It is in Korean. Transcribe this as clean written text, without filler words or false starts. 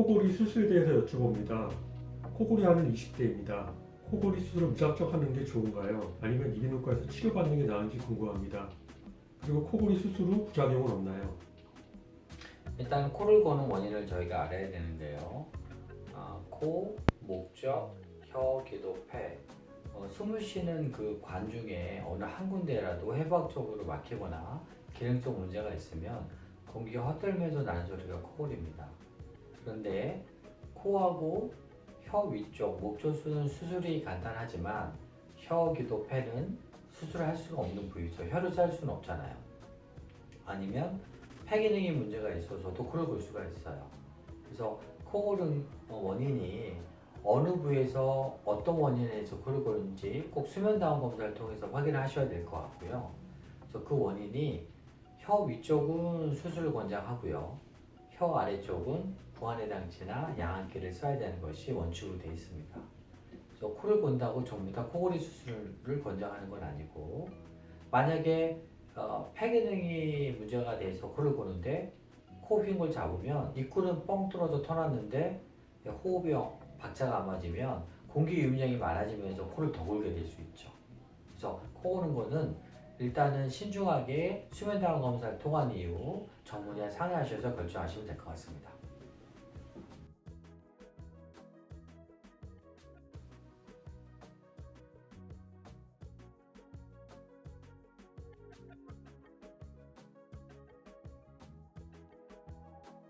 코골이 수술에 대해서 여쭤봅니다. 코골이 하는 20대입니다. 코골이 수술을 무작정 하는 게 좋은가요? 아니면 이비인후과에서 치료받는 게 나은지 궁금합니다. 그리고 코골이 수술 후 부작용은 없나요? 일단 코를 고는 원인을 저희가 알아야 되는데요. 코, 목적, 혀, 기도, 폐 숨을 쉬는 그 관 중에 어느 한 군데라도 해부학적으로 막히거나 기능적 문제가 있으면 공기가 헛들면서 나는 소리가 코골이입니다. 그런데 코하고 혀 위쪽, 목젖은 수술이 간단하지만 혀, 기도, 폐는 수술할 수가 없는 부위죠. 혀를 짤 수는 없잖아요. 아니면 폐 기능에 문제가 있어서도 코를 골 수가 있어요. 그래서 코골은 원인이 어느 부위에서 어떤 원인에서 코를 고는지 꼭 수면 다운 검사를 통해서 확인하셔야 될 것 같고요. 그래서 그 원인이 혀 위쪽은 수술을 권장하고요. 혀 아래쪽은 부안의 장치나 양압기를 써야 되는 것이 원칙으로 되어 있습니다. 그래서 코를 곤다고 전부 다 코골이 수술을 권장하는 건 아니고, 만약에 폐 기능이 문제가 돼서 코를 고는데 코 휜 걸 잡으면 입구는 뻥 뚫어져 터놨는데 호흡이 박자가 안 맞으면 공기 유입량이 많아지면서 코를 더 골게 될 수 있죠. 그래서 코 고는 거는 일단은 신중하게 수면 다운 검사를 통한 이후 전문의와 상의하셔서 결정하시면 될 것 같습니다.